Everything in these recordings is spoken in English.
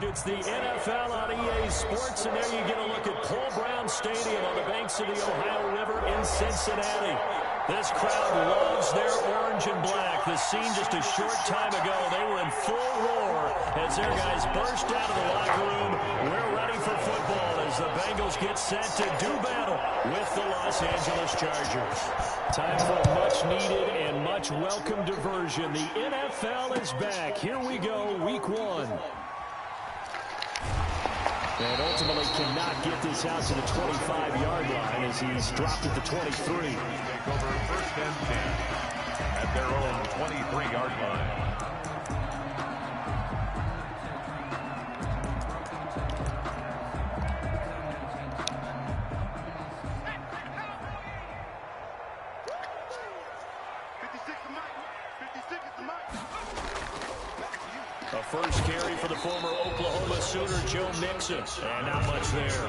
It's the NFL on EA Sports, and there you get a look at Paul Brown Stadium on the banks of the Ohio River in Cincinnati. This crowd loves their orange and black. The scene just a short time ago, they were in full roar as their guys burst out of the locker room. We're ready for football as the Bengals get set to do battle with the Los Angeles Chargers. Time for a much-needed and much-welcome diversion. The NFL is back. Here we go, Week 1. And ultimately cannot get this out to the 25-yard line as he's dropped at the 23. Take over first and 10 at their own 23-yard line. A first carry for the former Oklahoma Sooner, Joe Mixon. And not much there.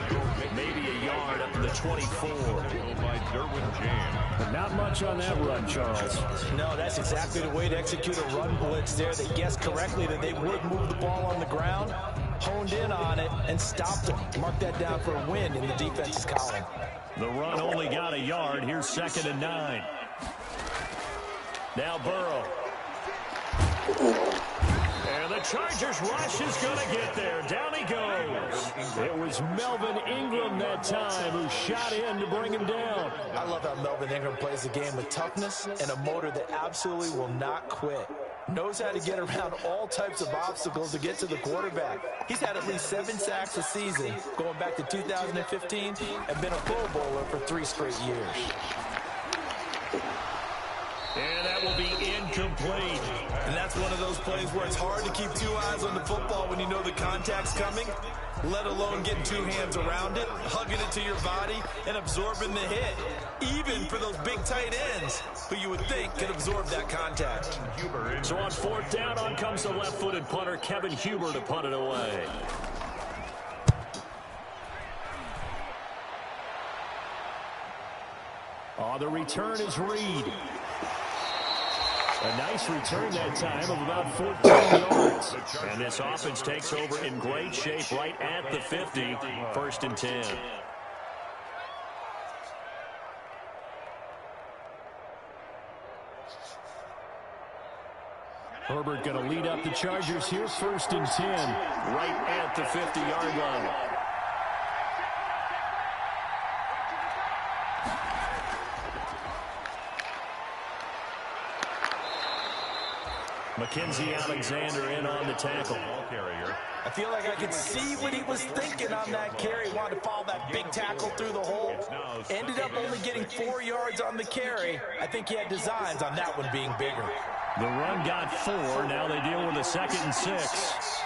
Maybe a yard up to the 24. By Derwin James. But not much on that run, Charles. No, that's exactly the way to execute a run blitz there. They guessed correctly that they would move the ball on the ground, honed in on it, and stopped them. Mark that down for a win in the defense's column. The run only got a yard. Here's 2nd and 9. Now Burrow. And the Chargers rush is going to get there. Down he goes. It was Melvin Ingram that time who shot in to bring him down. I love how Melvin Ingram plays the game with toughness and a motor that absolutely will not quit. Knows how to get around all types of obstacles to get to the quarterback. He's had at least 7 sacks a season going back to 2015 and been a Pro Bowler for 3 straight years. And that will be incomplete. And that's one of those plays where it's hard to keep 2 eyes on the football when you know the contact's coming, let alone getting 2 hands around it, hugging it to your body, and absorbing the hit. Even for those big tight ends who you would think could absorb that contact. So on 4th down, on comes the left-footed punter, Kevin Huber, to punt it away. Oh, the return is Reed. A nice return that time of about 14 yards. And this offense takes over in great shape right at the 50. 1st and 10. Herbert going to lead up the Chargers here. 1st and 10. Right at the 50-yard line. Mackenzie Alexander in on the tackle. I feel like I could see what he was thinking on that carry. Wanted to follow that big tackle through the hole. Ended up only getting 4 yards on the carry. I think he had designs on that one being bigger. The run got 4. Now they deal with a 2nd and 6.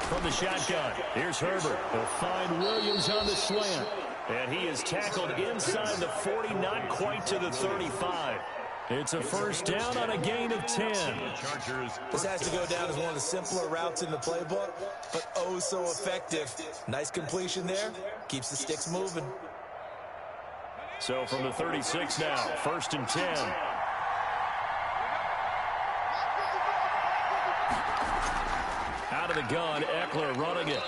From the shotgun, here's Herbert. He'll find Williams on the slant. And he is tackled inside the 40, not quite to the 35. It's a 1st down on a gain of 10. This has to go down as one of the simpler routes in the playbook, but oh so effective. Nice completion there. Keeps the sticks moving. So from the 36 now, 1st and 10. Out of the gun, Eckler running it.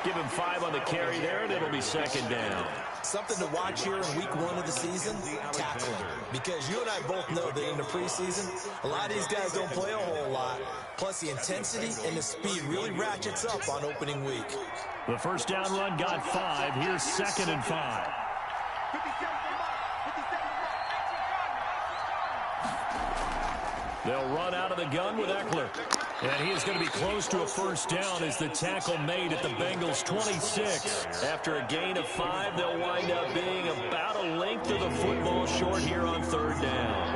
Give him 5 on the carry there, and it'll be 2nd down. Something to watch here in week 1 of the season, tackling. Because you and I both know that in the preseason, a lot of these guys don't play a whole lot. Plus, the intensity and the speed really ratchets up on opening week. The 1st down run got 5. Here's 2nd and 5. They'll run out of the gun with Eckler. And he is going to be close to a 1st down as the tackle made at the Bengals' 26. After a gain of 5, they'll wind up being about a length of the football short here on 3rd down.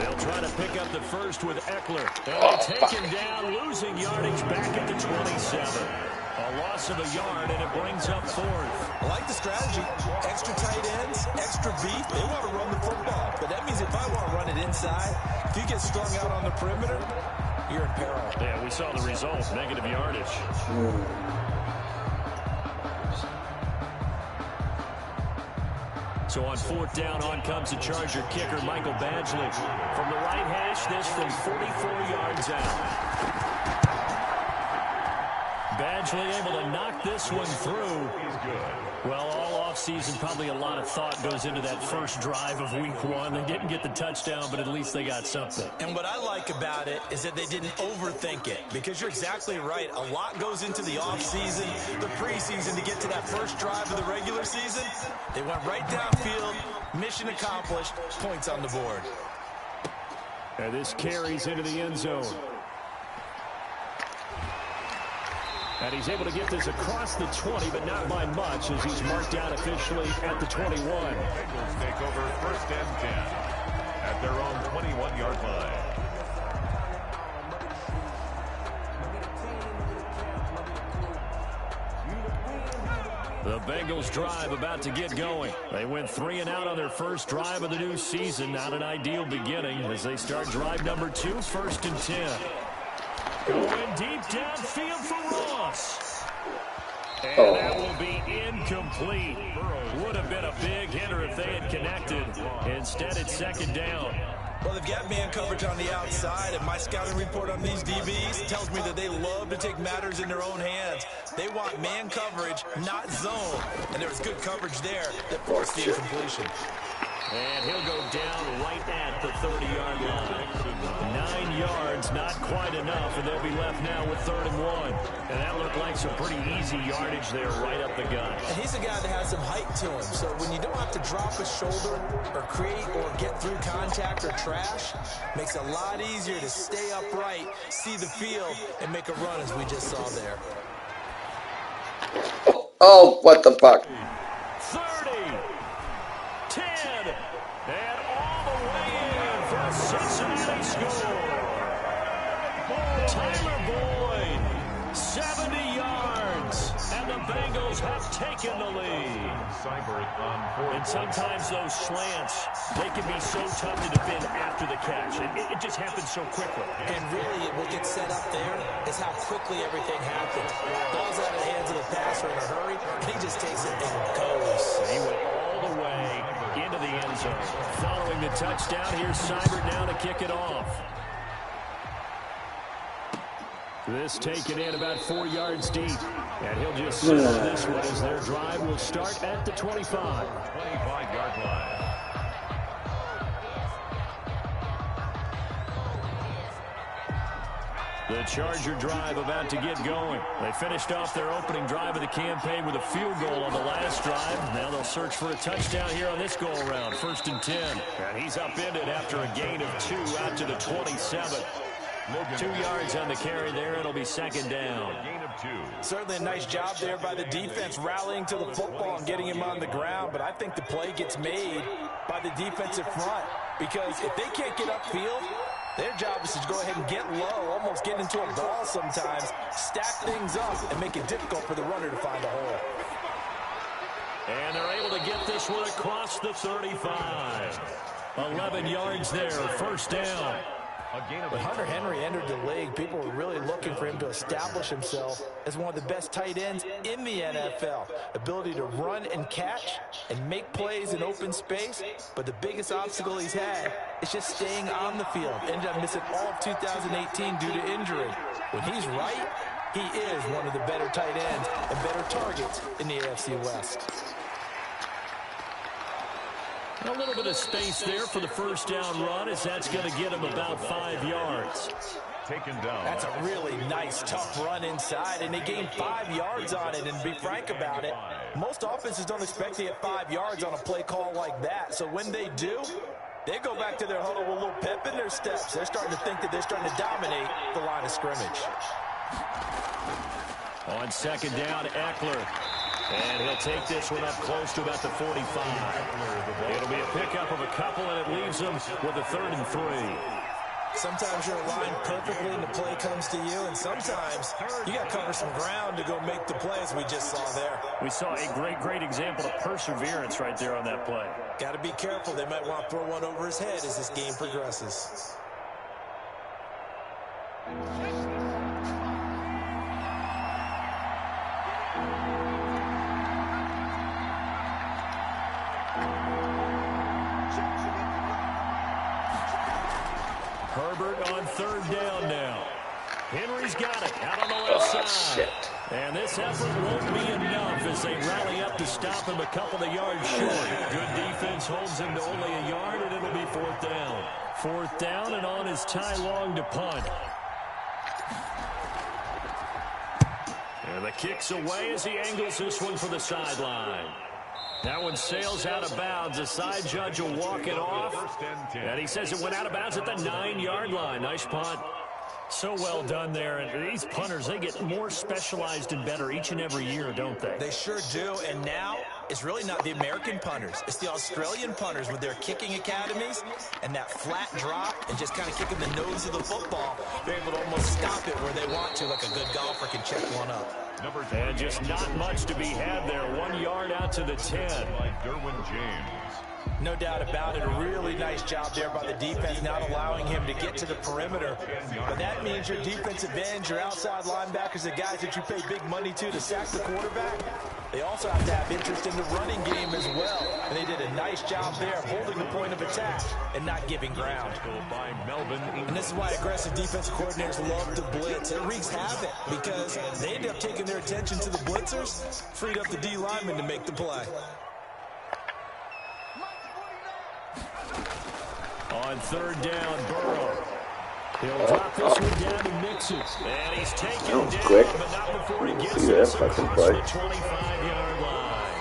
They'll try to pick up the 1st with Eckler. And they take him down, losing yardage back at the 27. A loss of a yard, and it brings up 4th. I like the strategy. Extra tight ends, extra beef. They want to run the football. But that means if I want to run it inside, if you get strung out on the perimeter, you're in peril. Yeah, we saw the result. Negative yardage. So on 4th down, on comes the Charger kicker, Michael Badgley. From the right hash, this from 44 yards out. Badgley able to knock this one through. Well, all offseason, probably a lot of thought goes into that first drive of week 1. They didn't get the touchdown, but at least they got something. And what I like about it is that they didn't overthink it, because you're exactly right. A lot goes into the offseason, the preseason, to get to that first drive of the regular season. They went right downfield, mission accomplished, points on the board. And this carries into the end zone. And he's able to get this across the 20, but not by much, as he's marked out officially at the 21. Bengals take over 1st and 10 at their own 21-yard line. The Bengals drive about to get going. They went 3 and out on their first drive of the new season. Not an ideal beginning as they start drive number 2, 1st and 10. Going deep downfield for Ross. And that will be incomplete. Would have been a big hitter if they had connected. Instead, it's 2nd down. Well, they've got man coverage on the outside, and my scouting report on these DBs tells me that they love to take matters in their own hands. They want man coverage, not zone. And there was good coverage there that forced the incompletion. And he'll go down right at the 30-yard line. 9 yards, not quite enough, and they'll be left now with 3rd and 1. And that looked like some pretty easy yardage there right up the gut. And he's a guy that has some height to him, so when you don't have to drop a shoulder or create or get through contact or trash, makes it a lot easier to stay upright, see the field, and make a run as we just saw there. Oh, what the fuck? 30, 10, and all the way in for a Cincinnati score. Tyler Boyd, 70 yards, and the Bengals have taken the lead. And sometimes those slants, they can be so tough to defend after the catch. It just happens so quickly. And really, what gets set up there is how quickly everything happens. Ball's out of the hands of the passer in a hurry, he just takes it and goes. He went all the way into the end zone. Following the touchdown, here's Seibert now to kick it off. This taken in about 4 yards deep. And he'll just sit on this one as their drive will start at the 25. 25-yard line. The Charger drive about to get going. They finished off their opening drive of the campaign with a field goal on the last drive. Now they'll search for a touchdown here on this go-around. 1st and 10. And he's upended after a gain of 2 out to the 27. 2 yards on the carry there. It'll be 2nd down. Gain of 2. Certainly a nice job there by the defense, rallying to the football and getting him on the ground. But I think the play gets made by the defensive front, because if they can't get upfield, their job is to go ahead and get low, almost get into a ball sometimes, stack things up, and make it difficult for the runner to find a hole. And they're able to get this one across the 35. 11 yards there, 1st down. When Hunter Henry entered the league, people were really looking for him to establish himself as one of the best tight ends in the NFL. Ability to run and catch and make plays in open space, but the biggest obstacle he's had is just staying on the field. Ended up missing all of 2018 due to injury. When he's right, he is one of the better tight ends and better targets in the AFC West. A little bit of space there for the 1st down run, as that's going to get him about 5 yards. Taken down. That's a really nice, tough run inside, and they gained 5 yards on it. And to be frank about it, most offenses don't expect to get 5 yards on a play call like that. So when they do, they go back to their huddle with a little pep in their steps. They're starting to think that they're starting to dominate the line of scrimmage. On 2nd down, Eckler. And he'll take this one up close to about the 45. It'll be a pickup of a couple, and it leaves them with a 3rd and 3. Sometimes you're aligned perfectly and the play comes to you, and sometimes you got to cover some ground to go make the play, as we just saw there. We saw a great example of perseverance right there on that play. Got to be careful. They might want to throw one over his head as this game progresses. Herbert on third down now. Henry's got it out on the left side. Shit. And this effort won't be enough as they rally up to stop him a couple of yards short. Good defense holds him to only a yard, and it'll be fourth down. Fourth down, and on is Ty Long to punt. And the kick's away as he angles this one for the sideline. That one sails out of bounds. The side judge will walk it off. And he says it went out of bounds at the 9-yard line. Nice punt. So well done there. And these punters, they get more specialized and better each and every year, don't they? They sure do. And now it's really not the American punters. It's the Australian punters with their kicking academies and that flat drop and just kind of kicking the nose of the football. They're able to almost stop it where they want to, like a good golfer can check one up. And just not much to be had there. 1 yard out to the 10. Like Derwin James. No doubt about it. A really nice job there by the defense, not allowing him to get to the perimeter. But that means your defensive ends, your outside linebackers, the guys that you pay big money to sack the quarterback, they also have to have interest in the running game as well. And they did a nice job there of holding the point of attack and not giving ground. And this is why aggressive defensive coordinators love to blitz. It wreaks havoc because they end up taking their attention to the blitzers, freed up the D lineman to make the play. On third down, Burrow. He'll drop this one down to Mixon. And he's taken down, quick. but not before he gets See this that across fucking the play. 25-yard line.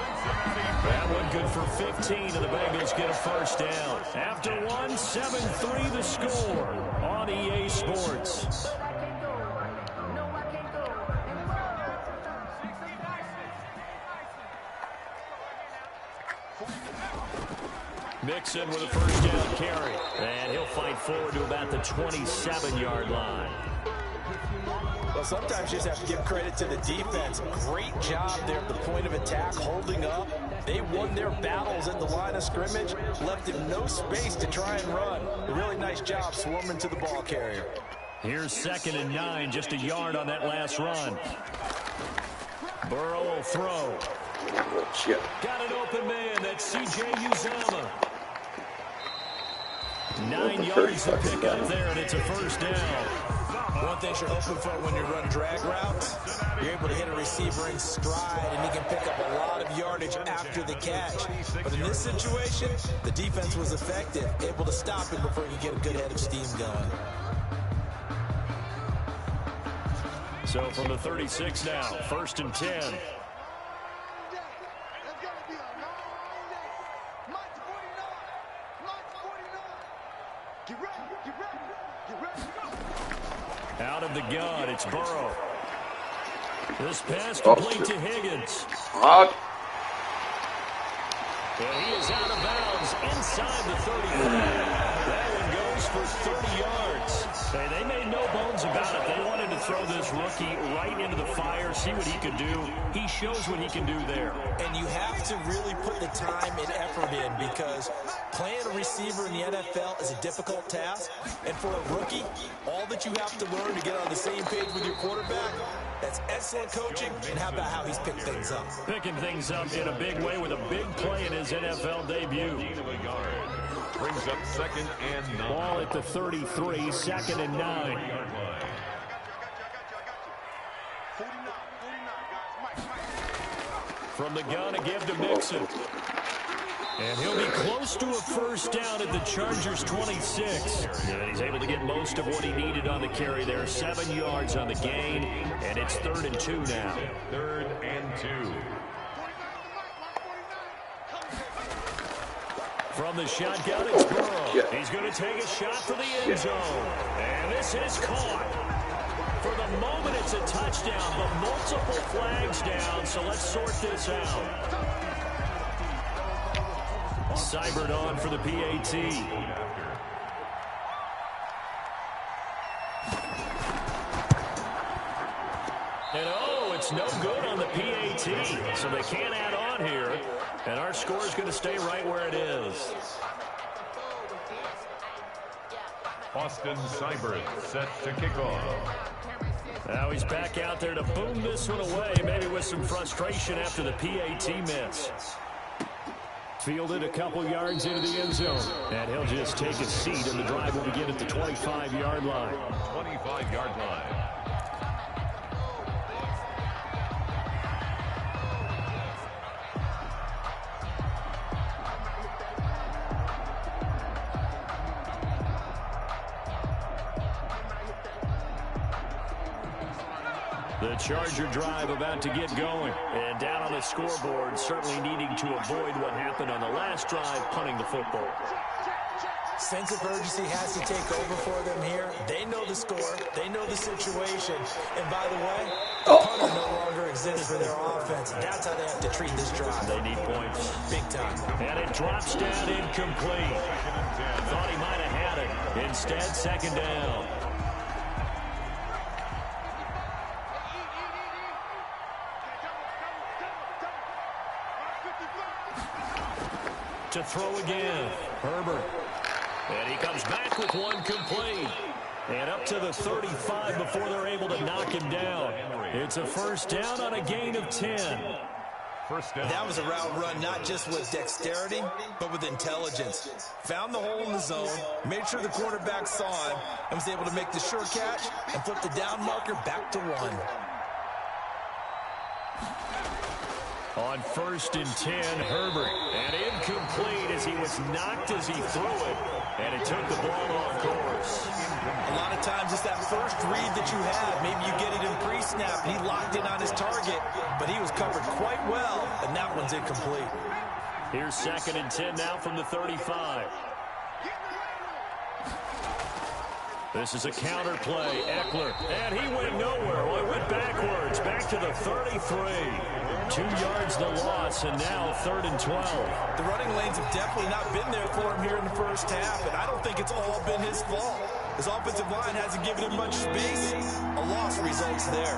That one good for 15, and the Bengals get a first down. After one, 7-3 the score on EA Sports. Mixon with a first down carry. And he'll fight forward to about the 27-yard line. Well, sometimes you just have to give credit to the defense. Great job there at the point of attack, holding up. They won their battles at the line of scrimmage, left him no space to try and run. A really nice job swarming to the ball carrier. Here's 2nd and 9, just a yard on that last run. Burrow will throw. Oh, shit. Got an open man. That's C.J. Uzomah. 9 yards to pick up there, and it's a first down. One thing you're hoping for when you run drag routes, you're able to hit a receiver in stride, and he can pick up a lot of yardage after the catch. But in this situation, the defense was effective, able to stop him before he could get a good head of steam going. So from the 36 now, 1st and 10. Out of the gun, it's Burrow. This pass complete to Higgins. Hot. And he is out of bounds inside the 35. That one goes for 30 yards. Hey, they made no bones about it. They wanted to throw this rookie right into the fire, see what he could do. He shows what he can do there. And you have to really put the time and effort in because playing a receiver in the NFL is a difficult task. And for a rookie, all that you have to learn to get on the same page with your quarterback, that's excellent coaching. And how about how he's picked things up? Picking things up in a big way with a big play in his NFL debut. Brings up 2nd and 9. Ball at the 33, 2nd and 9. From the gun, a give to Mixon. And he'll be close to a first down at the Chargers' 26. And he's able to get most of what he needed on the carry there. 7 yards on the gain, and it's 3rd and 2 now. 3rd and 2. From the shotgun, it's Burrow. He's going to take a shot for the end zone. And this is caught. For the moment, it's a touchdown, but multiple flags down, so let's sort this out. Seibert on for the PAT. And oh, it's no good on the PAT, so they can't add on here. And our score is going to stay right where it is. Austin Seibert set to kick off. Now he's back out there to boom this one away, maybe with some frustration after the PAT miss. Fielded a couple yards into the end zone. And he'll just take a seat, and the drive will begin at the 25-yard line. 25-yard line. The Charger drive about to get going. And down on the scoreboard, certainly needing to avoid what happened on the last drive, punting the football. Sense of urgency has to take over for them here. They know the score. They know the situation. And by the way, the punter no longer exists for their offense. That's how they have to treat this drive. They need points. Big time. And it drops down incomplete. Thought he might have had it. Instead, second down. To throw again, Herbert. And he comes back with one complete. And up to the 35 before they're able to knock him down. It's a first down on a gain of 10. First down. That was a route run not just with dexterity, but with intelligence. Found the hole in the zone, made sure the quarterback saw him, and was able to make the sure catch and flip the down marker back to 1. On 1st and 10, Herbert. And incomplete as he was knocked as he threw it. And it took the ball off course. A lot of times it's that first read that you have. Maybe you get it in pre-snap and he locked in on his target, but he was covered quite well, and that one's incomplete. Here's 2nd and 10 now from the 35. This is a counter play. Eckler. And he went nowhere. Well, he went backwards. Back to the 33. 2 yards the loss, and now 3rd and 12. The running lanes have definitely not been there for him here in the first half, and I don't think it's all been his fault. His offensive line hasn't given him much space. A loss results there.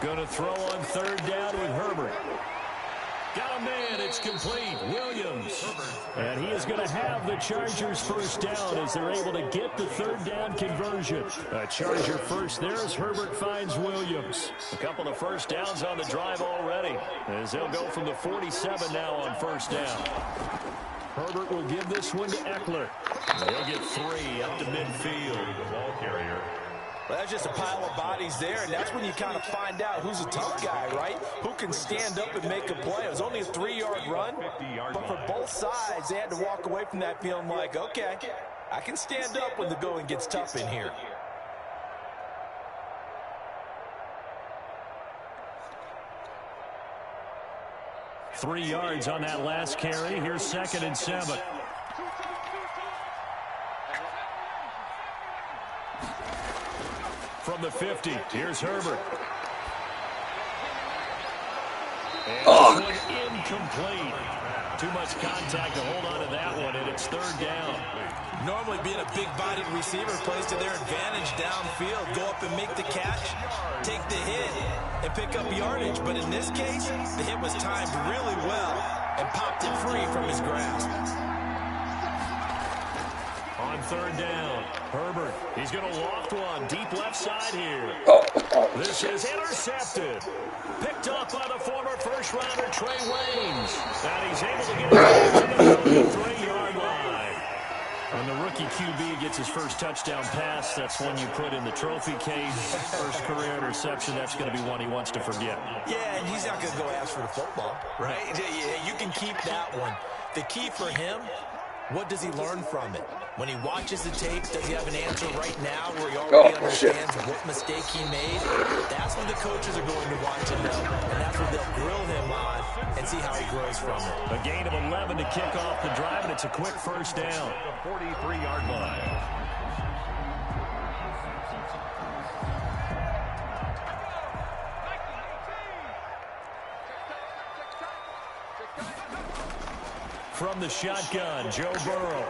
Going to throw on 3rd down with Herbert. Got a man. It's complete. Williams. And he is going to have the Chargers first down as they're able to get the 3rd down conversion. A Charger first there as Herbert finds Williams. A couple of first downs on the drive already as they'll go from the 47 now on 1st down. Herbert will give this one to Eckler. He'll get 3 up to midfield. The ball carrier. Well, that's just a pile of bodies there, and that's when you kind of find out who's a tough guy, right? Who can stand up and make a play. It was only a 3-yard run, but for both sides, they had to walk away from that feeling like, okay, I can stand up when the going gets tough in here. Three yards on that last carry. Here's 2nd and 7. From the 50, here's Herbert. And this one incomplete. Too much contact to hold on to that one, and it's 3rd down. Normally being a big-bodied receiver plays to their advantage downfield. Go up and make the catch, take the hit, and pick up yardage. But in this case, the hit was timed really well and popped it free from his grasp. On 3rd down, Herbert. He's going to loft one deep left side here. This is intercepted. Picked up by the former first-rounder Trey Waynes. And he's able to get it to the 33-yard line. When the rookie QB gets his first touchdown pass, that's one you put in the trophy case. First career interception, that's going to be one he wants to forget. Yeah, and he's not going to go ask for the football, right? You can keep that one. The key for him, what does he learn from it? When he watches the tape, does he have an answer right now where he already understands what mistake he made? That's what the coaches are going to want to know, and that's what they'll grill him on and see how he grows from it. A gain of 11 to kick off the drive, and it's a quick first down. The 43-yard line. From the shotgun, Joe Burrow.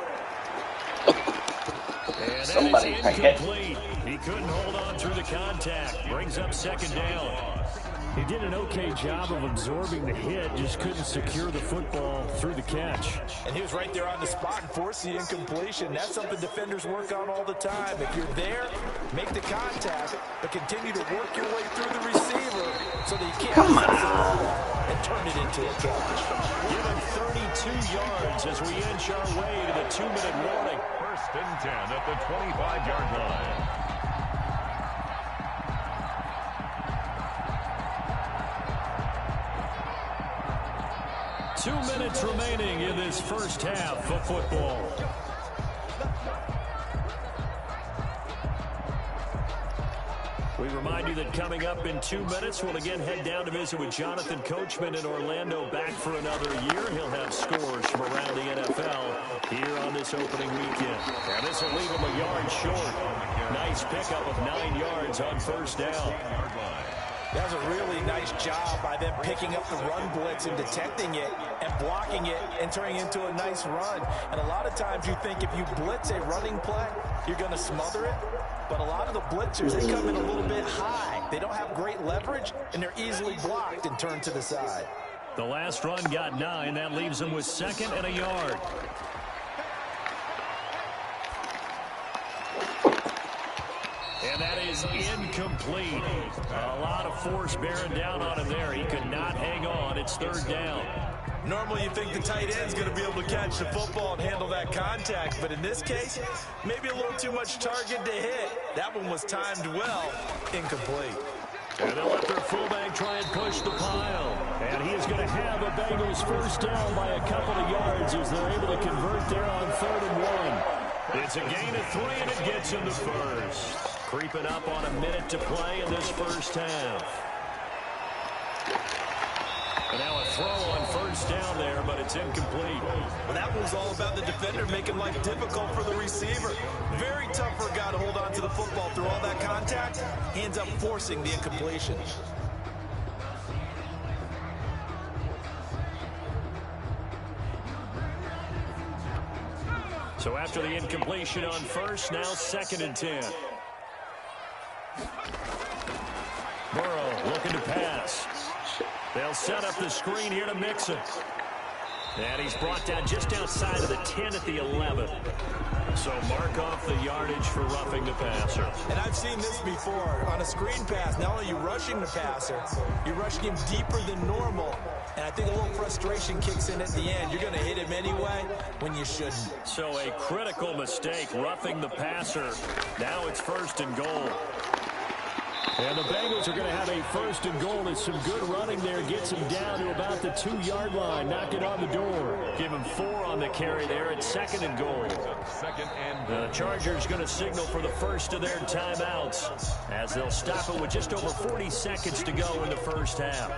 And Somebody that is incomplete. He couldn't hold on through the contact. Brings up 2nd down. He did an okay job of absorbing the hit, just couldn't secure the football through the catch. And he was right there on the spot and forced the incompletion. That's something defenders work on all the time. If you're there, make the contact, but continue to work your way through the receiver so that you can't miss the ball and turn it into a catch. Give him 32 yards as we inch our way to the 2-minute warning. 1st and 10 at the 25-yard line. Two minutes remaining in this first half of football. We remind you that coming up in 2 minutes, we'll again head down to visit with Jonathan Coachman in Orlando, back for another year. He'll have scores from around the NFL here on this opening weekend. And this will leave him a yard short. Nice pickup of 9 yards on first down. That was a really nice job by them picking up the run blitz and detecting it and blocking it and turning it into a nice run. And a lot of times you think if you blitz a running play, you're going to smother it. But a lot of the blitzers, they come in a little bit high. They don't have great leverage, and they're easily blocked and turned to the side. The last run got 9. That leaves them with 2nd and a yard. And that is incomplete. A lot of force bearing down on him there. He could not hang on. It's 3rd down. Normally you think the tight end's going to be able to catch the football and handle that contact, but in this case, maybe a little too much target to hit. That one was timed well. Incomplete. And they'll let their fullback try and push the pile. And he is going to have a Bengals first down by a couple of yards as they're able to convert there on 3rd and 1. It's a gain of 3, and it gets him to first. Creeping up on a minute to play in this first half. And now a throw on first down there, but it's incomplete. Well, that was all about the defender making life difficult for the receiver. Very tough for a guy to hold on to the football through all that contact. He ends up forcing the incompletion. So after the incompletion on first, now 2nd and 10. Burrow looking to pass. They'll set up the screen here to Mixon. And he's brought down just outside of the 10 at the 11. So mark off the yardage for roughing the passer. And I've seen this before. On a screen pass, not only are you rushing the passer, you're rushing him deeper than normal. And I think a little frustration kicks in at the end. You're going to hit him anyway when you shouldn't. So a critical mistake, roughing the passer. Now it's 1st and goal. And the Bengals are going to have a 1st and goal. There's some good running there. Gets him down to about the 2-yard line. Knock it on the door. Give him 4 on the carry there at 2nd and goal. 2nd and goal. The Chargers going to signal for the first of their timeouts as they'll stop it with just over 40 seconds to go in the first half.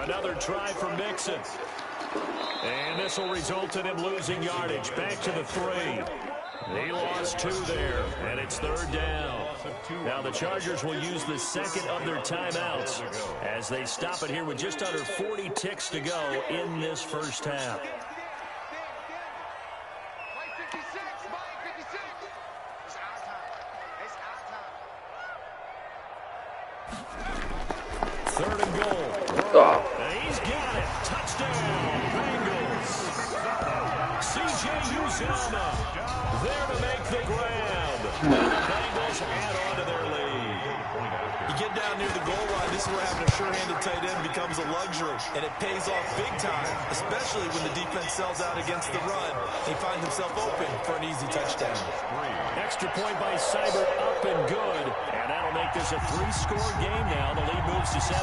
Another try for Mixon. And this will result in him losing yardage. Back to the 3. He lost 2 there, and it's 3rd down. Now the Chargers will use the 2nd of their timeouts as they stop it here with just under 40 ticks to go in this first half. Third and goal. And he's got it. Touchdown, Bengals. C.J. Uzomah there to make the grab. And the Bengals add on to their lead. You get down near the goal line, this is where having a sure-handed tight end becomes a luxury. And it pays off big time, especially when the defense sells out against the run. He finds himself open for an easy touchdown. Extra point by Seibert, up and good. And that'll make this a 3-score game now. The lead moves to 17.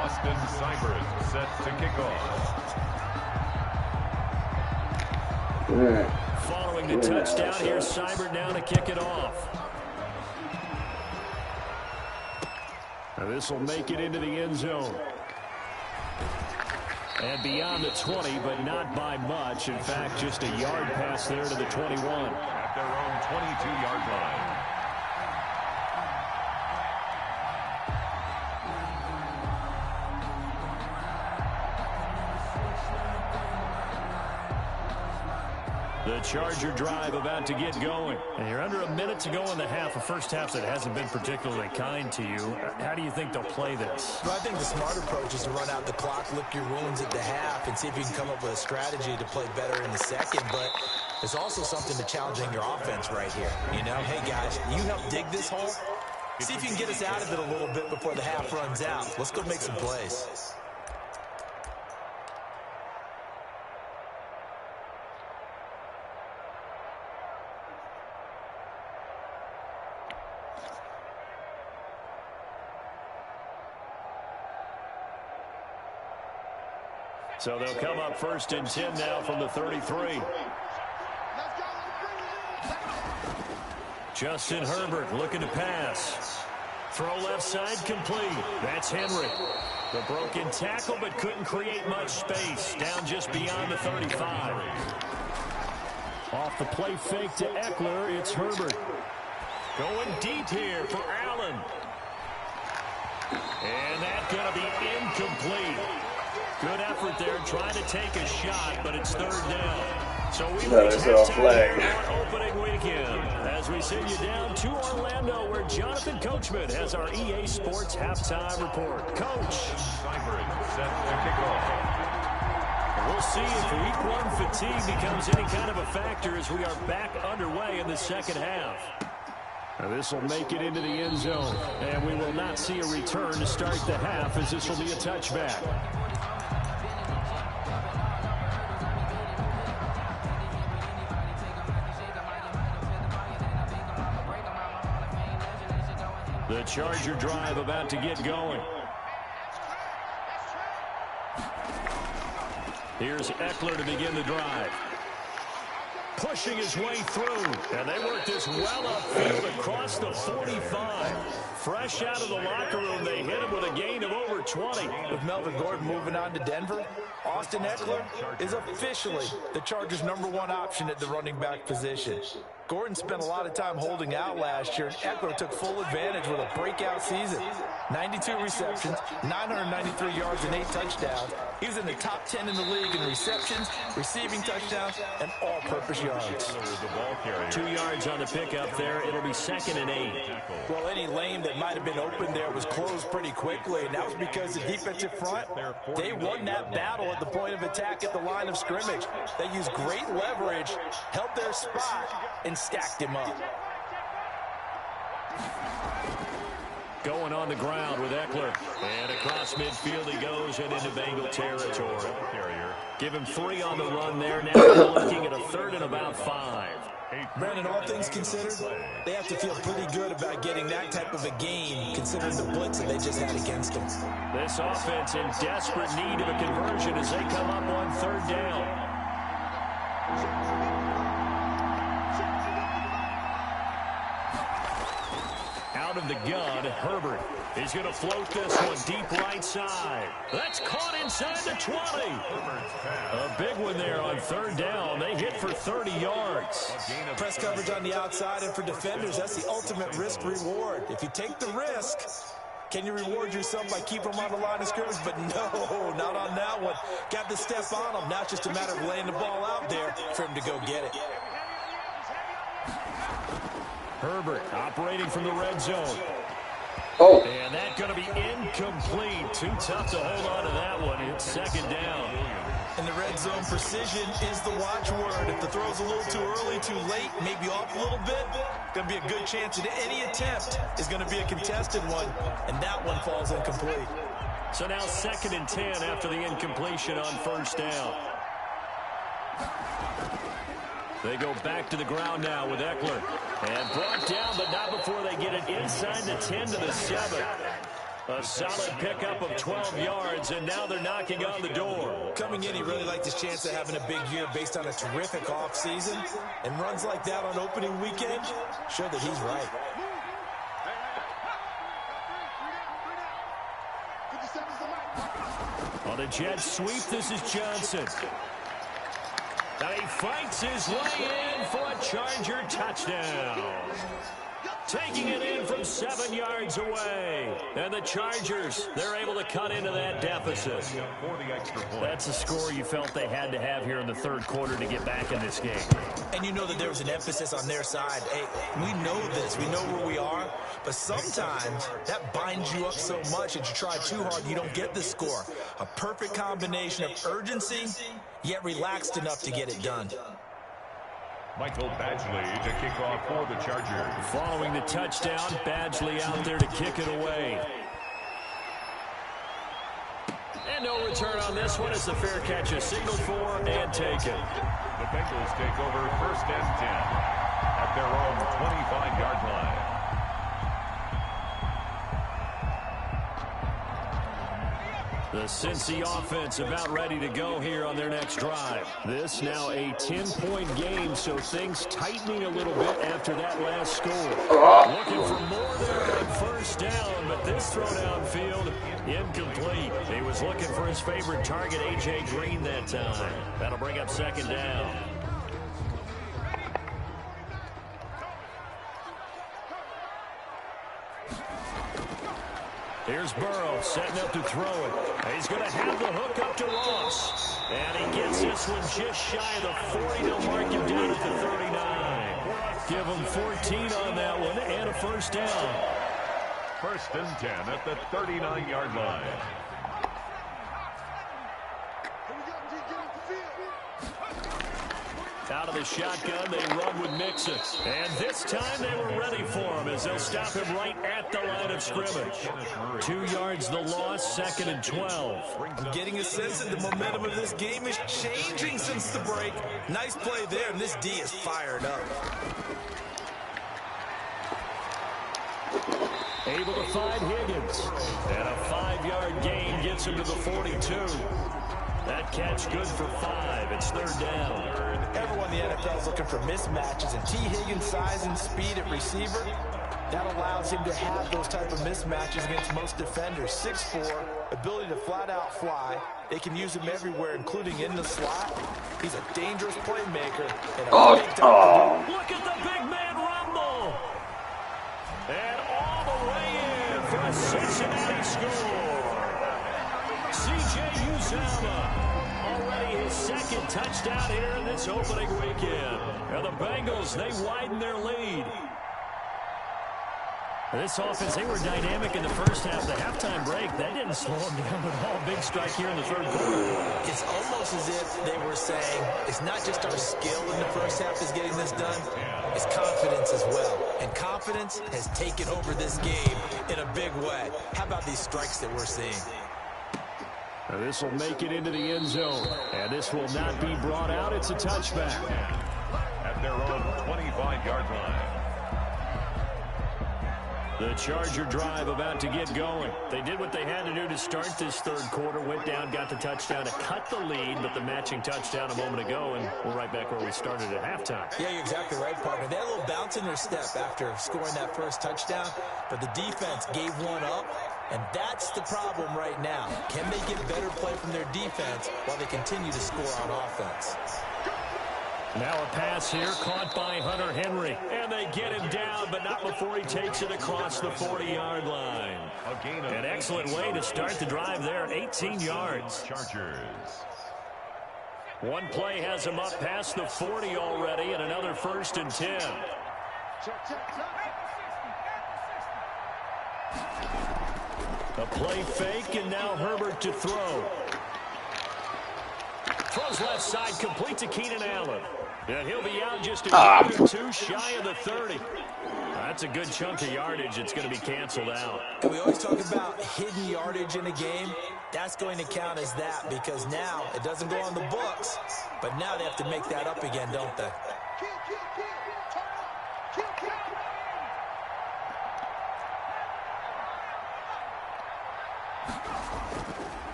Austin Seibert set to kick off. Following the touchdown, here's Seibert now to kick it off. Now this will make it into the end zone. And beyond the 20, but not by much. In fact, just a yard pass there to the 21. At their own 22-yard line. The Charger drive about to get going. And you're under a minute to go in the half. A first half that hasn't been particularly kind to you. How do you think they'll play this? Well, I think the smart approach is to run out the clock, lick your wounds at the half, and see if you can come up with a strategy to play better in the second. But there's also something to challenging your offense right here. You know, hey, guys, you help dig this hole. See if you can get us out of it a little bit before the half runs out. Let's go make some plays. So they'll come up 1st and 10 now from the 33. Justin Herbert looking to pass. Throw left side complete. That's Henry. The broken tackle, but couldn't create much space. Down just beyond the 35. Off the play fake to Eckler, it's Herbert. Going deep here for Allen. And that's going to be incomplete. Good effort there, trying to take a shot, but it's 3rd down. So we reach halftime on opening weekend as we send you down to Orlando, where Jonathan Coachman has our EA Sports halftime report. Coach. Set to kick off. We'll see if week 1 fatigue becomes any kind of a factor as we are back underway in the second half. Now this will make it into the end zone, and we will not see a return to start the half, as this will be a touchback. The Charger drive about to get going. Here's Eckler to begin the drive. Pushing his way through. And they work this well upfield across the 45. Fresh out of the locker room, they hit him with a gain of over 20. With Melvin Gordon moving on to Denver, Austin Eckler is officially the Chargers' #1 option at the running back position. Gordon spent a lot of time holding out last year, and Eckler took full advantage with a breakout season. 92 receptions, 993 yards, and 8 touchdowns. He was in the top 10 in the league in receptions, receiving touchdowns, and all-purpose yards. 2 yards on the pickup there. It'll be 2nd and 8. Well, any lane that might have been open there was closed pretty quickly, and that was because the defensive front, they won that battle at the point of attack at the line of scrimmage. They used great leverage, held their spot, and stacked him up. Going on the ground with Eckler. And across midfield he goes and into Bengal territory. Give him 3 on the run there. Now they're looking at a 3rd and about 5. Brandon, all things considered, they have to feel pretty good about getting that type of a game, considering the blitz that they just had against them. This offense in desperate need of a conversion as they come up on 3rd down. Out of the gun, Herbert is going to float this one deep right side. That's caught inside the 20. A big one there on 3rd down. They hit for 30 yards. Press coverage on the outside, and for defenders, that's the ultimate risk-reward. If you take the risk, can you reward yourself by keeping them on the line of scrimmage? But no, not on that one. Got the step on them. Now it's just a matter of laying the ball out there for him to go get it. Herbert operating from the red zone. Oh. And that's going to be incomplete. Too tough to hold on to that one. It's 2nd down. In the red zone, precision is the watchword. If the throw's a little too early, too late, maybe off a little bit, going to be a good chance that any attempt is going to be a contested one, and that one falls incomplete. So now 2nd and 10 after the incompletion on 1st down. They go back to the ground now with Eckler. And brought down, but not before they get it inside the 10 to the 7. A solid pickup of 12 yards, and now they're knocking on the door. Coming in, he really liked his chance of having a big year based on a terrific offseason. And runs like that on opening weekend show that he's right. On the jet sweep, this is Johnson. Now he fights his way in for a Charger touchdown. Taking it in from 7 yards away. And the Chargers, they're able to cut into that deficit. That's a score you felt they had to have here in the third quarter to get back in this game. And you know that there was an emphasis on their side. Hey, we know this. We know where we are. But sometimes that binds you up so much that you try too hard, you don't get the score. A perfect combination of urgency, yet relaxed enough to get it done. Michael Badgley to kick off for the Chargers. Following the touchdown, Badgley out there to kick it away. And no return on this one as the fair catch is signaled for and taken. The Bengals take over 1st and 10 at their own 25-yard line. The Cincy offense about ready to go here on their next drive. This now a 10-point game, so things tightening a little bit after that last score. Looking for more there on 1st down, but this throw downfield incomplete. He was looking for his favorite target, A.J. Green, that time. That'll bring up 2nd down. Here's Burrow setting up to throw it. He's going to have the hook up to Ross. And he gets this one just shy of the 40. They'll mark him down at the 39. Give him 14 on that one and a 1st down. 1st and 10 at the 39-yard line. Out of the shotgun, they run with Mixon. And this time they were ready for him as they'll stop him right at the line of scrimmage. 2 yards the loss, 2nd and 12. I'm getting a sense that the momentum of this game is changing since the break. Nice play there, and this D is fired up. Able to find Higgins. And a 5-yard gain gets him to the 42. That catch good for 5. It's 3rd down. Everyone in the NFL is looking for mismatches, and T. Higgins' size and speed at receiver, that allows him to have those type of mismatches against most defenders. 6'4", ability to flat-out fly. They can use him everywhere, including in the slot. He's a dangerous playmaker. And Look at the big man rumble. And all the way in for a Cincinnati score. C.J. Uzomah. Already his 2nd touchdown here in this opening weekend. And the Bengals, they widen their lead. This offense, they were dynamic in the first half. The halftime break, that didn't slow them down at all. Big strike here in the 3rd quarter. It's almost as if they were saying, it's not just our skill in the first half is getting this done, it's confidence as well. And confidence has taken over this game in a big way. How about these strikes that we're seeing? Now this will make it into the end zone. And this will not be brought out. It's a touchback. At their own 25-yard line. The Charger drive about to get going. They did what they had to do to start this 3rd quarter. Went down, got the touchdown to cut the lead, but the matching touchdown a moment ago, and we're right back where we started at halftime. Yeah, you're exactly right, partner. They had a little bounce in their step after scoring that 1st touchdown, but the defense gave one up, and that's the problem right now. Can they get better play from their defense while they continue to score on offense? Now a pass here caught by Hunter Henry. And they get him down, but not before he takes it across the 40-yard line. An excellent way to start the drive there, 18 yards. Chargers. One play has him up past the 40 already, and another 1st and 10. A play fake, and now Herbert to throw. Throws left side, complete to Keenan Allen. And he'll be out just a yard or 2 shy of the 30. That's a good chunk of yardage. It's going to be canceled out. And we always talk about hidden yardage in a game. That's going to count as that because now it doesn't go on the books, but now they have to make that up again, don't they?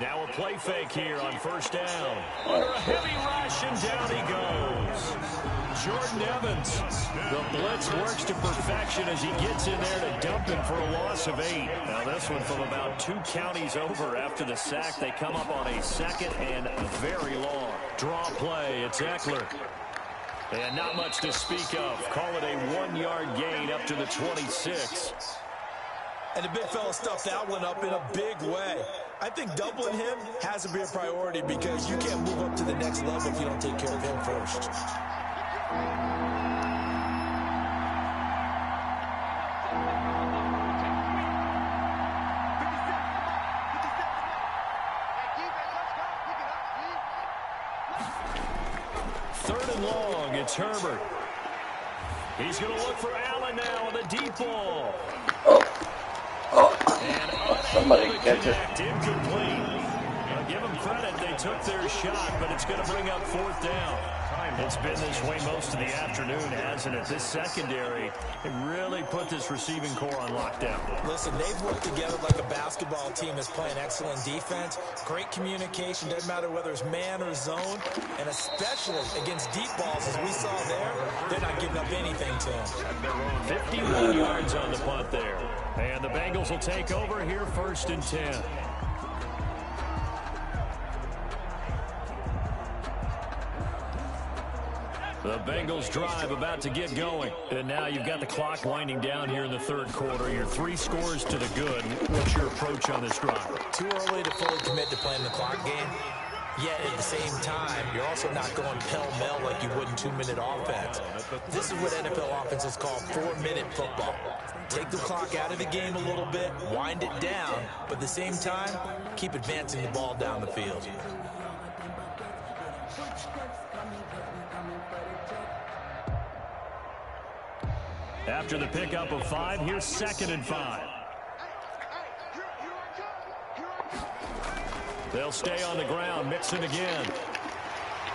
Now a play fake here on 1st down. Under a heavy rush, and down he goes. Jordan Evans. The blitz works to perfection as he gets in there to dump him for a loss of 8. Now this one from about 2 counties over after the sack. They come up on a 2nd and very long. Draw play. It's Eckler. And not much to speak of. Call it a 1-yard gain up to the 26. And the big fella stuffed that one up in a big way. I think doubling him has to be a priority because you can't move up to the next level if you don't take care of him first. Third and long, it's Herbert. He's going to look for Allen now on the deep ball. And Somebody catch it. Incomplete. Give them credit, they took their shot, but it's going to bring up fourth down. It's been this way most of the afternoon, hasn't it? This secondary, it really put this receiving core on lockdown. Listen, they've worked together like a basketball team that's playing excellent defense. Great communication, doesn't matter whether it's man or zone, and especially against deep balls, as we saw there, they're not giving up anything to them. 51 yards on the punt there. And the Bengals will take over here, 1st and 10. The Bengals drive about to get going. And now you've got the clock winding down here in the third quarter. Your 3 scores to the good. What's your approach on this drive? Too early to fully commit to playing the clock game. Yet at the same time, you're also not going pell-mell like you would in 2-minute offense. This is what NFL offenses call 4-minute football. Take the clock out of the game a little bit, wind it down, but at the same time, keep advancing the ball down the field. After the pickup of 5, here's 2nd and 5. They'll stay on the ground. Mixon again.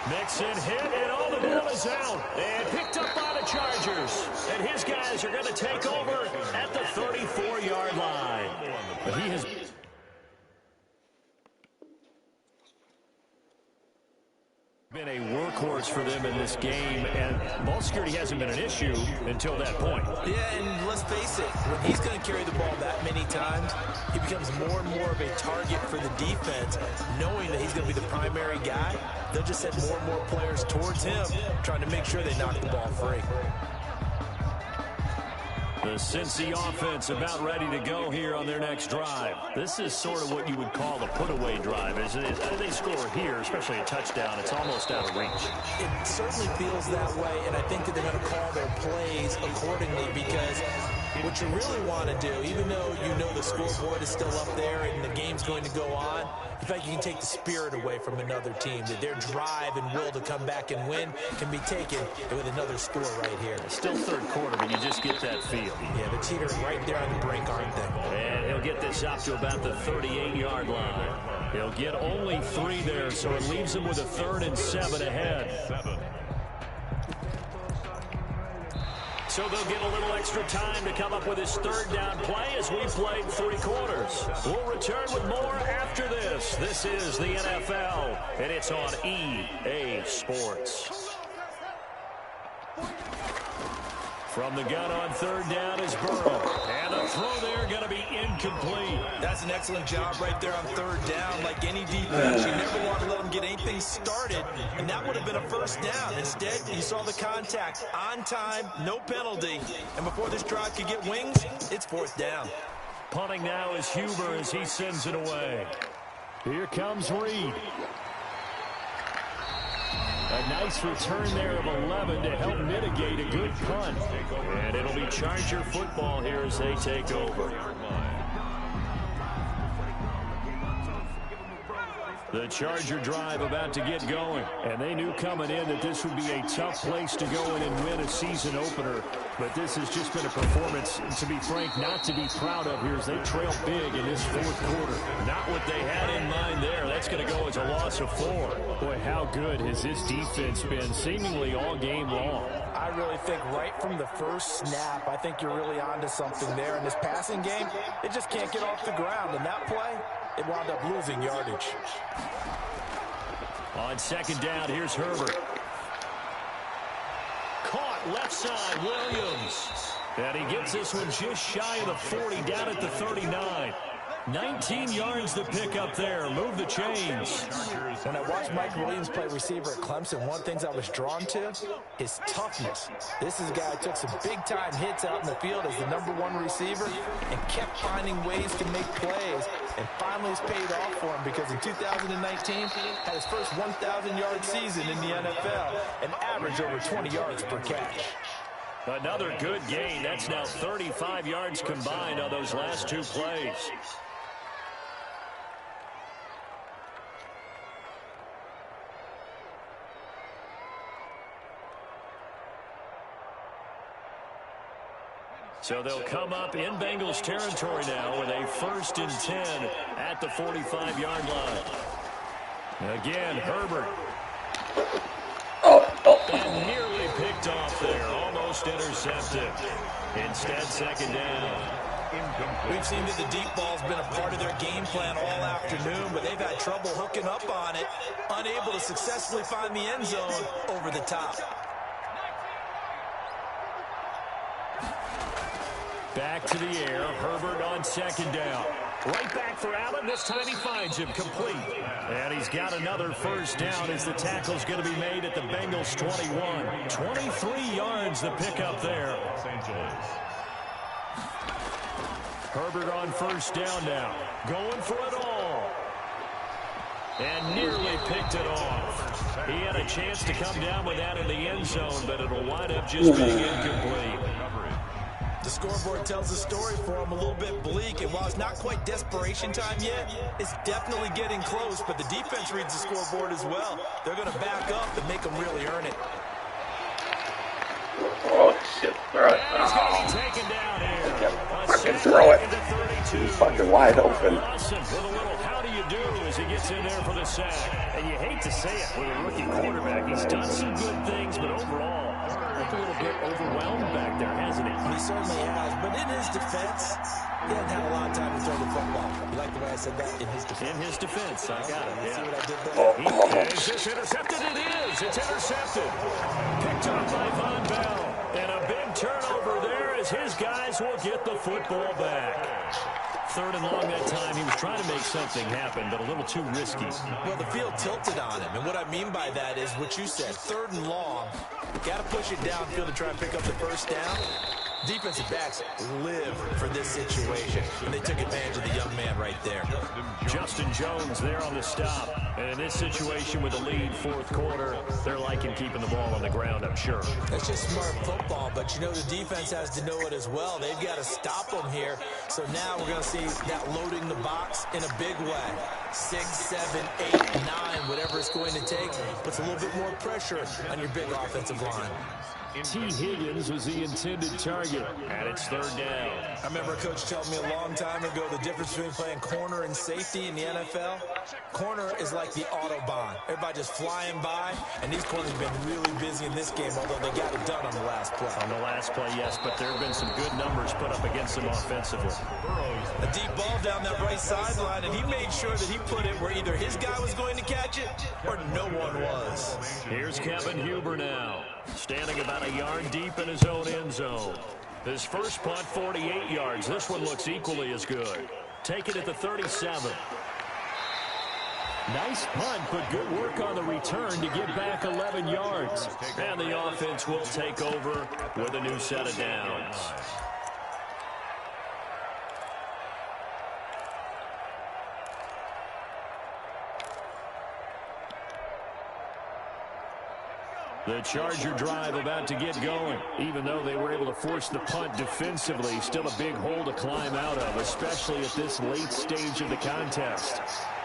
Mixon hit, and all the ball is out. And picked up by the Chargers. And his guys are going to take over at the 34-yard line. But he has been a workhorse for them in this game, and ball security hasn't been an issue until that point. Yeah, and let's face it, when he's going to carry the ball that many times, he becomes more and more of a target for the defense, knowing that he's going to be the primary guy. They'll just send more and more players towards him, trying to make sure they knock the ball free. The Cincy offense about ready to go here on their next drive. This is sort of what you would call a put-away drive, isn't it? They score here, especially a touchdown. It's almost out of reach. It certainly feels that way, and I think that they're going to call their plays accordingly because what you really want to do, even though you know the scoreboard is still up there and the game's going to go on, in fact, you can take the spirit away from another team, that their drive and will to come back and win can be taken with another score right here. Still third quarter, but you just get that feel. Yeah, they're teetering right there on the brink, aren't they? And he'll get this up to about the 38-yard line. He'll get only 3 there, so it leaves him with a 3rd and 7 ahead. So they'll get a little extra time to come up with his 3rd down play as we played 3 quarters. We'll return with more after this. This is the NFL, and it's on EA Sports. From the gun on 3rd down is Burrow. And the throw there going to be incomplete. That's an excellent job right there on 3rd down. Like any defense, you never want to let them get anything started. And that would have been a 1st down. Instead, you saw the contact on time, no penalty. And before this drive could get wings, it's 4th down. Punting now is Huber as he sends it away. Here comes Reed. A nice return there of 11 to help mitigate a good punt. And it'll be Charger football here as they take over. The Charger drive about to get going. And they knew coming in that this would be a tough place to go in and win a season opener. But this has just been a performance, to be frank, not to be proud of here as they trail big in this 4th quarter. Not what they had in mind there. That's going to go as a loss of 4. Boy, how good has this defense been seemingly all game long? I really think right from the first snap, I think you're really onto something there. In this passing game, it just can't get off the ground. And that play, it wound up losing yardage. On 2nd down, here's Herbert. Caught left side, Williams. And he gets this one just shy of the 40, down at the 39. 19 yards to pick up there. Move the chains. When I watched Mike Williams play receiver at Clemson, one of the things I was drawn to is toughness. This is a guy who took some big-time hits out in the field as the #1 receiver and kept finding ways to make plays. And finally it's paid off for him because in 2019, had his first 1,000-yard season in the NFL and averaged over 20 yards per catch. Another good gain. That's now 35 yards combined on those last 2 plays. So they'll come up in Bengals territory now with a 1st and 10 at the 45-yard line. Again, Herbert. And nearly picked off there. Almost intercepted. Instead, 2nd down. We've seen that the deep ball's been a part of their game plan all afternoon, but they've had trouble hooking up on it, unable to successfully find the end zone over the top. Back to the air. Herbert on 2nd down. Right back for Allen. This time he finds him complete. And he's got another 1st down as the tackle's going to be made at the Bengals 21. 23 yards to pick up there. Los Angeles. Herbert on 1st down now. Going for it all. And nearly picked it off. He had a chance to come down with that in the end zone, but it'll wind up just being incomplete. The scoreboard tells the story for him, a little bit bleak, and while it's not quite desperation time yet, it's definitely getting close, but the defense reads the scoreboard as well. They're going to back up and make them really earn it. Oh, shit. All right. He's going to be taken down here. Fucking throw it. He's fucking wide open. Lawson with a little how do you do as he gets in there for the sack. And you hate to say it with a rookie quarterback. He's done some good things, but overall, a little bit overwhelmed back there, hasn't he? He certainly has, but in his defense, he hasn't had a lot of time to throw the football. You like the way I said that? In his defense. In his defense, I got it. See what I did there? Is this intercepted? It is. It's intercepted. Picked up by Von Bell. And a big turnover there as his guys will get the football back. 3rd and long that time. He was trying to make something happen, but a little too risky. Well, the field tilted on him, and what I mean by that is what you said, 3rd and long. Got to push it downfield to try and pick up the 1st down. Defensive backs live for this situation, and they took advantage of the young man right there. Justin Jones there on the stop. And in this situation with the lead 4th quarter, they're liking keeping the ball on the ground, I'm sure. That's just smart football, but you know the defense has to know it as well. They've got to stop them here. So now we're going to see that loading the box in a big way. 6, 7, 8, 9, whatever it's going to take, puts a little bit more pressure on your big offensive line. T. Higgins was the intended target, and it's 3rd down. I remember a coach telling me a long time ago the difference between playing corner and safety in the NFL. Corner is like the Autobahn. Everybody just flying by, and these corners have been really busy in this game, although they got it done on the last play. On the last play, yes, but there have been some good numbers put up against them offensively. A deep ball down that right sideline, and he made sure that he put it where either his guy was going to catch it or no one was. Here's Kevin Huber now, standing about a yard deep in his own end zone. His first punt, 48 yards. This one looks equally as good. Take it at the 37. Nice punt, but good work on the return to get back 11 yards. And the offense will take over with a new set of downs. The Charger drive about to get going. Even though they were able to force the punt defensively, still a big hole to climb out of, especially at this late stage of the contest.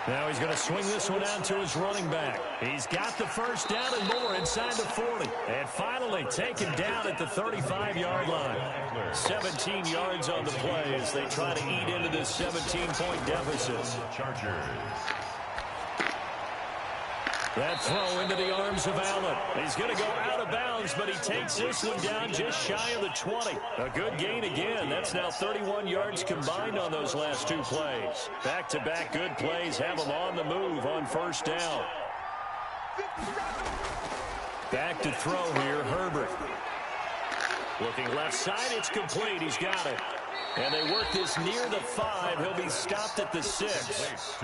Now he's going to swing this one out to his running back. He's got the 1st down and more inside the 40. And finally taken down at the 35-yard line. 17 yards on the play as they try to eat into this 17-point deficit. Chargers. That throw into the arms of Allen. He's going to go out of bounds, but he takes this one down just shy of the 20. A good gain again. That's now 31 yards combined on those last 2 plays. Back-to-back good plays have him on the move on 1st down. Back to throw here, Herbert. Looking left side, it's complete. He's got it. And they work this near the 5. He'll be stopped at the 6.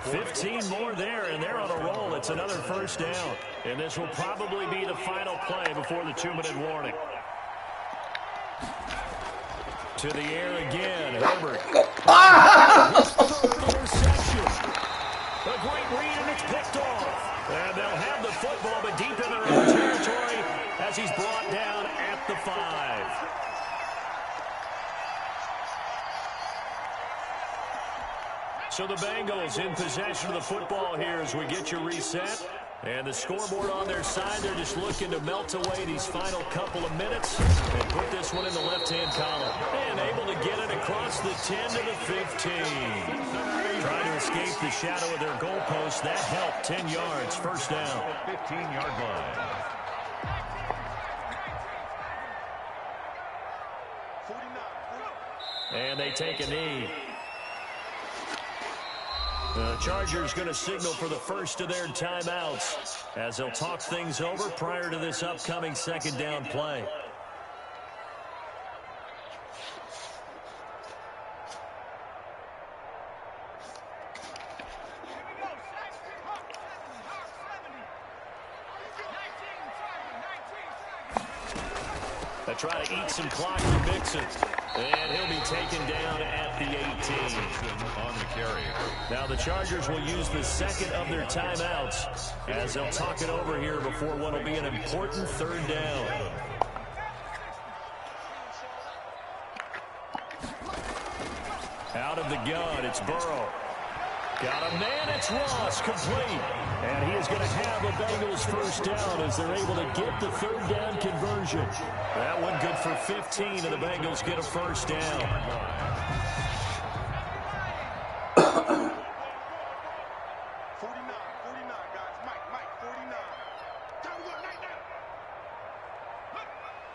15 more there, and they're on a roll. It's another first down. And this will probably be the final play before the 2-minute warning. To the air again, Herbert. Interception. A great read, and it's picked off. And they'll have the football, but deep in their own territory as he's brought down at the 5. So the Bengals in possession of the football here as we get you reset. And the scoreboard on their side, they're just looking to melt away these final couple of minutes and put this one in the left-hand column. And able to get it across the 10 to the 15. Trying to escape the shadow of their goalpost. That helped. 10 yards, first down. 15-yard line. And they take a knee. The Chargers going to signal for the first of their timeouts as they'll talk things over prior to this upcoming second down play. They try to eat some clock from Mixon. And he'll be taken down at the 18. On the carry. Now the Chargers will use the second of their timeouts as they'll talk it over here before what will be an important third down. Out of the gun, it's Burrow. Got a man, it's Ross, complete. And he is going to have a Bengals first down as they're able to get the third down conversion. That one good for 15, and the Bengals get a first down.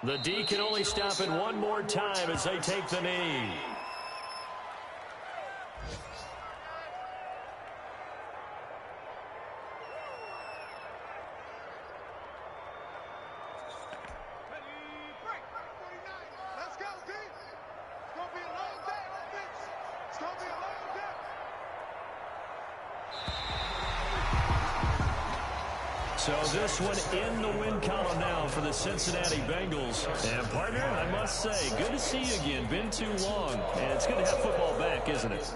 The D can only stop it one more time as they take the knee. So this one in the win column now for the Cincinnati Bengals. And partner, I must say, good to see you again. Been too long. And it's good to have football back, isn't it?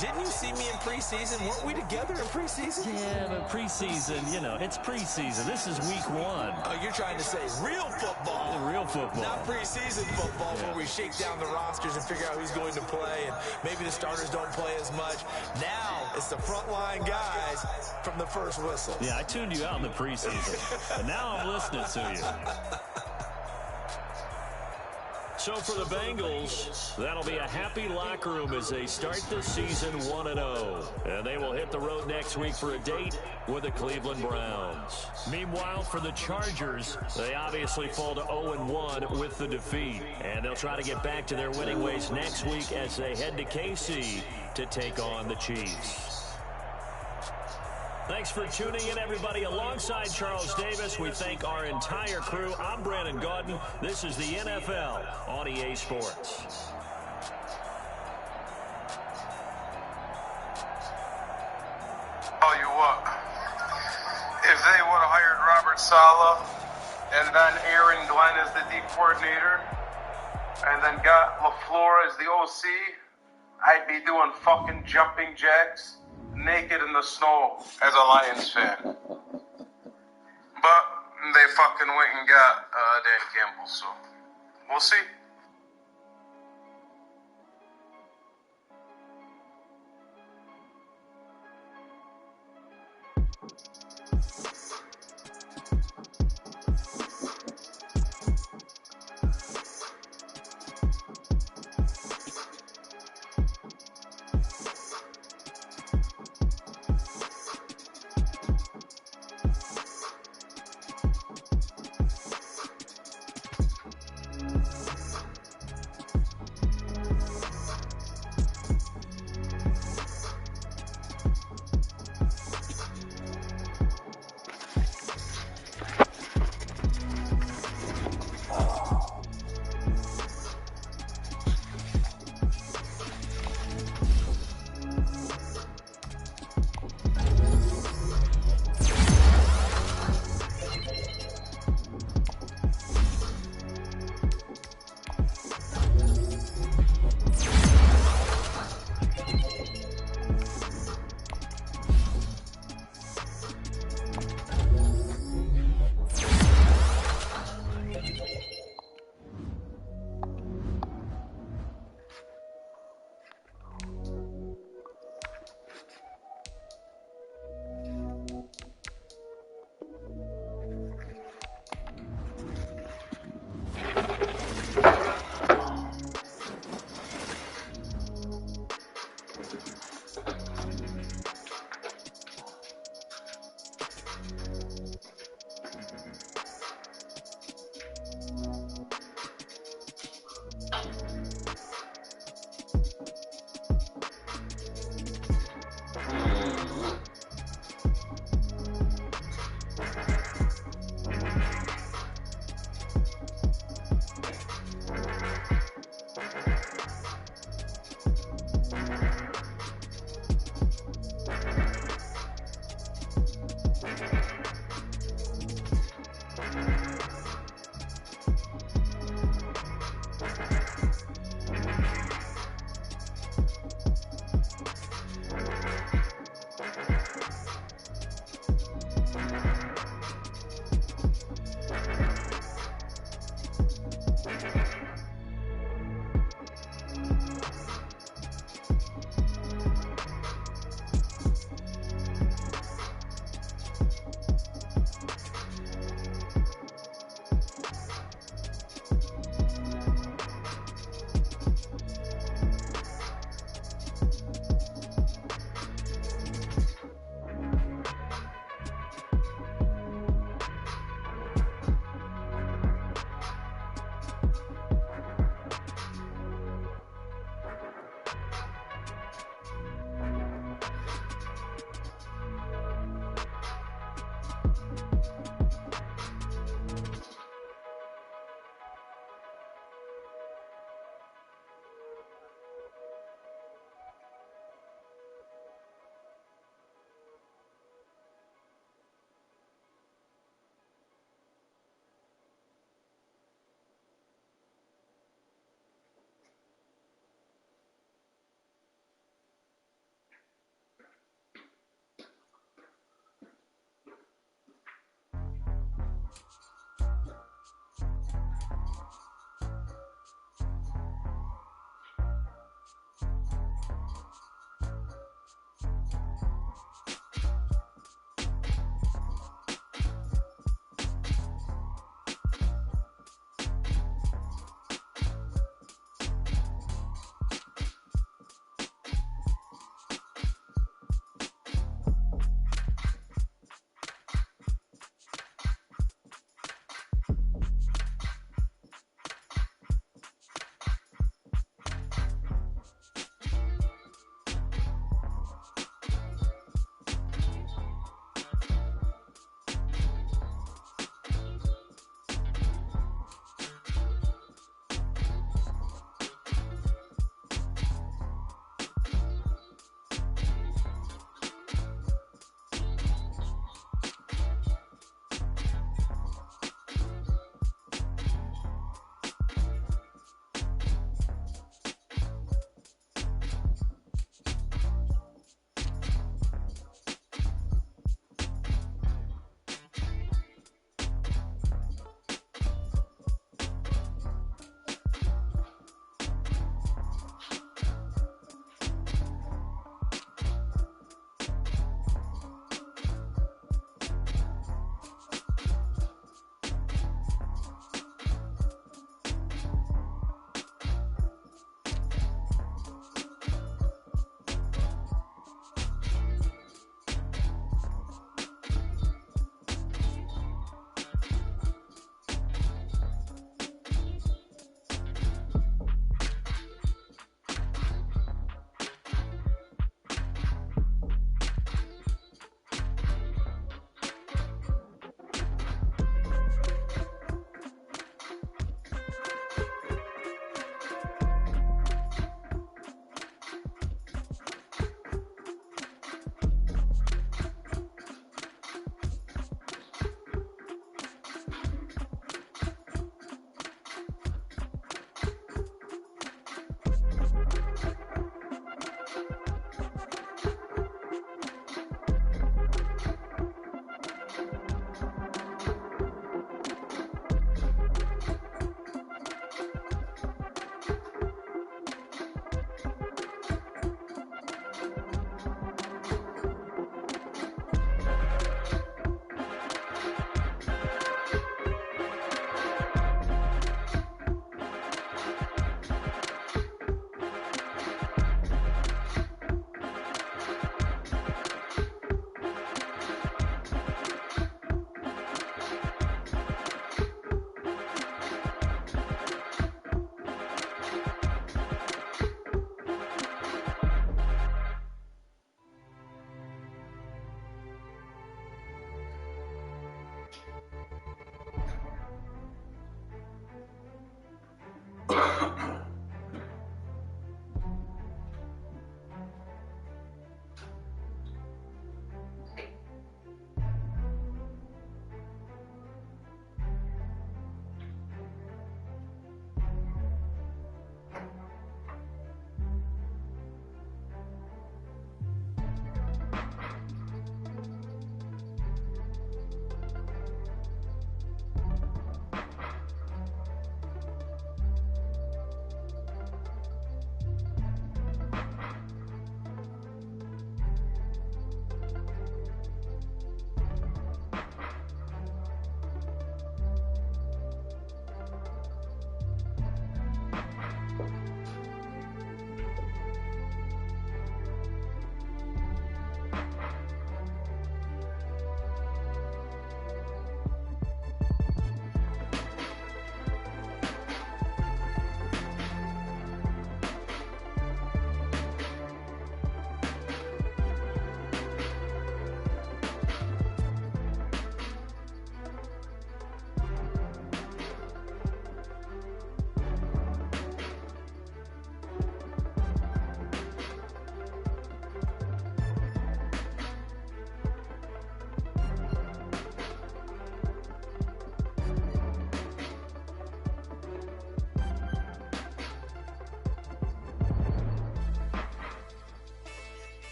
Didn't you see me in preseason? Weren't we together in preseason? Yeah, but preseason, you know, it's preseason. This is week 1. Oh, you're trying to say real football. Real football. Not preseason football where we shake down the rosters and figure out who's going to play, and maybe the starters don't play as much. Now it's the frontline guys from the first whistle. Yeah, I tuned you out in the preseason, and now I'm listening to you. So for the Bengals, that'll be a happy locker room as they start the season 1-0. And they will hit the road next week for a date with the Cleveland Browns. Meanwhile, for the Chargers, they obviously fall to 0-1 with the defeat. And they'll try to get back to their winning ways next week as they head to KC to take on the Chiefs. Thanks for tuning in, everybody. Alongside Charles Davis, we thank our entire crew. I'm Brandon Gaudin. This is the NFL on EA Sports. Tell you what, if they would have hired Robert Saleh and then Aaron Glenn as the D coordinator and then got LaFleur as the OC, I'd be doing fucking jumping jacks naked in the snow as a Lions fan. But they fucking went and got Dan Campbell, so we'll see.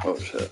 Oh, shit.